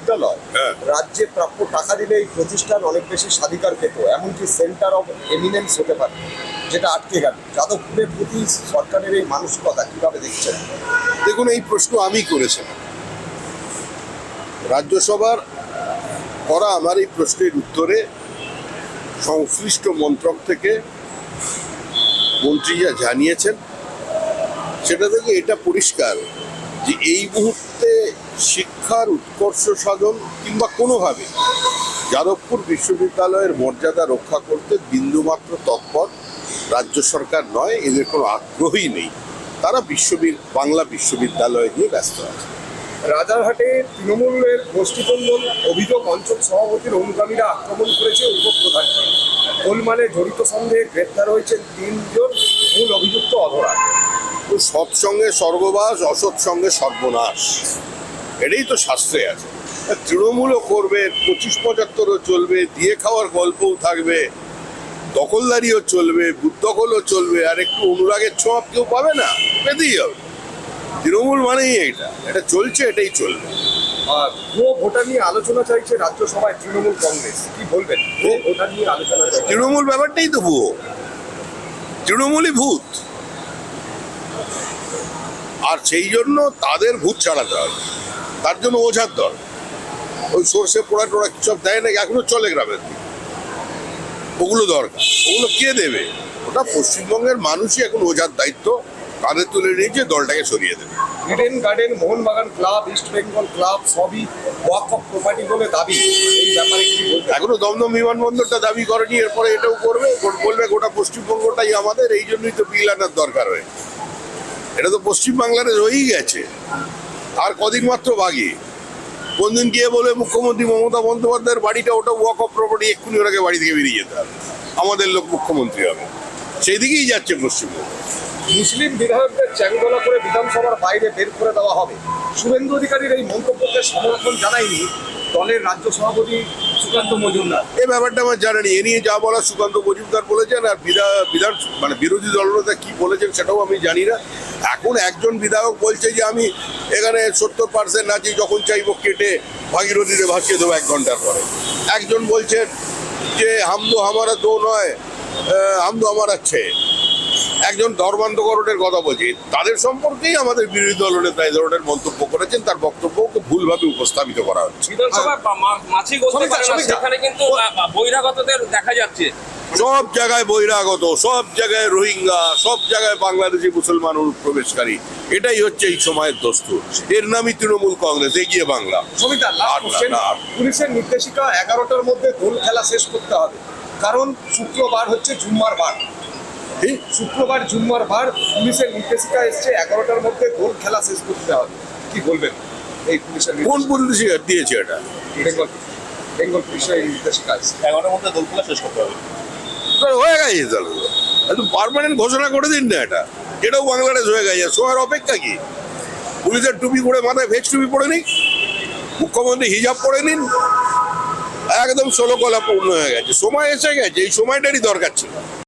বিশ্ববিদ্যালয় রাজ্যে প্রাপ্য টাকা দিলে এই প্রতিষ্ঠান অনেক বেশি স্বাধিকার পেত, এমনকি সেন্টার অফ এমিনেন্স হতে পারে, যেটা আটকে গেল। যাদবপুরের প্রতি সরকারের এই মানসিকতা কিভাবে দেখছেন? দেখুন, এই প্রশ্ন আমি করেছিলাম রাজ্যসভার করা আমার এই প্রশ্নের উত্তরে সংশ্লিষ্ট মন্ত্রক থেকে মন্ত্রীরা জানিয়েছেন। সেটা থেকে এটা পরিষ্কার যে এই মুহূর্তে শিক্ষার উৎকর্ষ সাধন কিংবা কোনোভাবে যাদবপুর বিশ্ববিদ্যালয়ের মর্যাদা রক্ষা করতে বিন্দুমাত্র তৎপর রাজ্য সরকার নয়, এদের কোনো আগ্রহই নেই। তারা বাংলা বিশ্ববিদ্যালয় নিয়ে ব্যস্ত আছে। রাজারহাটে তৃণমূলের গোষ্ঠীদ্বন্দ্ব অভিযোগ, অঞ্চল সভাপতির অনুগামীরা আক্রমণ করেছে উপপ্রধানকে। গোলমালে জড়িত সন্দেহে গ্রেপ্তার হয়েছে 3 জন মূল অভিযুক্ত অধরা। তো সৎসঙ্গে স্বর্গবাস, অসৎ সঙ্গে সর্বনাশ, এটাই তো শাস্ত্রে আছে। তৃণমূলও করবে, 25-75ও চলবে, দিয়ে খাওয়ার গল্পও থাকবে, দখলদারিও চলবে, বুদ্ধকলও চলবে, আর একটু অনুরাগের ছোঁয়া কেউ পাবে না, পেতেই হবে। তৃণমূল মানেই এটা চলছে, এটাই চলবে। আর ভুয়ো ভোটার নিয়ে আলোচনা চাইছে রাজ্যসভায় তৃণমূল কংগ্রেস, কি বলবেন? ভুয়ো ভোটার নিয়ে আলোচনা চাইছে। তৃণমূল ব্যাপারটাই তো ভুয়ো, তৃণমূলই ভূত। আর সেই জন্য তাদের ভূত ছাড়াতে হবে, তার জন্য ওঝার দল। ওই সর্ষে পোড়া টোড়া সব দেয় নাকি এখনো চলে গ্রামের দিকে, ওগুলো দরকার। ওগুলো কে দেবে? ওটা পশ্চিমবঙ্গের মানুষই এখন ওঝার দায়িত্ব কাঁধে তুলে নিয়েছে, দলটাকে সরিয়ে দেবে। Eden garden, Mohun Bagan club, east Bengal club সবই ওয়াকফ প্রপার্টি বলে দাবি। এই ব্যাপারে কি বলবেন? এখনো দমদম বিমানবন্দরটা দাবি করেনি, এরপরে এটাও করবে, বলবে গোটা পশ্চিমবঙ্গটাই আমাদের। এই জন্যই তো বিল আনার দরকার হয়। এটা তো পশ্চিমবাংলার রয়েই গেছে, আর কদিন মাত্র বাকি। কোনদিন গিয়ে বলে মুখ্যমন্ত্রী মমতা বন্দ্যোপাধ্যায়ের বাড়িটা ওটা ওয়াকফ প্রপার্টি, এক্ষুনি ওনাকে বাড়ি থেকে বেরিয়ে যেতে হবে, আমাদের লোক মুখ্যমন্ত্রী হবে। সেই দিকেই যাচ্ছে পশ্চিমবঙ্গ। মুসলিম বিধায়কদের চ্যাংদোলা করে বিধানসভার বাইরে বের করে দেওয়া হবে। শুভেন্দু অধিকারীর এই মন্তব্যকে সমর্থন জানায়নি দলের রাজ্য সভাপতি সুকান্ত মজুমদার। এই ব্যাপারটা আমার জানা নেই। এ নিয়ে যা বলা সুকান্ত মজুমদার বলেছেন, আর বিরোধী দলনেতা কি বলেছেন সেটাও আমি জানি না। এখন একজন বিধায়ক বলছে যে আমি এখানে 70% নাচি, যখন চাইবো কেটে ভাগীরথীতে ভাসিয়ে দেবো 1 ঘন্টার পরে। একজন বলছেন যে হামদো হামারা দো নয়, হামদো আমার আছে। একজন ধর্মান্তকরণের কথা বলছে। তাদের সম্পর্কেই আমাদের বিরোধী দলনেতা এই ধরনের মন্তব্য করেছেন, তার বক্তব্যকে ভুলভাবে উপস্থাপিত করা হচ্ছে। সেখানে কিন্তু বহিরাগতদের দেখা যাচ্ছে, সব জায়গায় বহিরাগত, সব জায়গায় রোহিঙ্গা, সব জায়গায় বাংলাদেশি মুসলমান অনুপ্রবেশকারী। এটাই হচ্ছে এই সময়ের দস্তুর। এর নামই তৃণমূল কংগ্রেস, এগিয়ে বাংলা। পুলিশের নির্দেশিকা 11টার মধ্যে দোল খেলা শেষ করতে হবে, কারণ শুক্রবার হচ্ছে জুম্মার বার। শুক্রবার জুম্মার বার, পুলিশের নির্দেশিকা এসছে 11টার মধ্যে দোল খেলা শেষ করতে হবে। কি বলবেন এই পুলিশের? কোন পুলিশ দিয়েছে এটা? বেঙ্গল পুলিশের নির্দেশিকা আছে 11টার মধ্যে দোল খেলা শেষ করতে হবে। হয়ে গেছে তাহলে, একটু পার্মানেন্ট ঘোষণা করে দিন না এটা। এটাও বাংলাদেশ হয়ে গেছে, সময়ের অপেক্ষা কি? পুলিশের টুপি পরে, মাথায় ভেজ টুপি পরে নিন, মুখ্যমন্ত্রী হিজাব পরে নিন, একদম 16 কলা পূর্ণ হয়ে গেছে। সময় এসে গেছে, এই সময়টারই দরকার ছিল।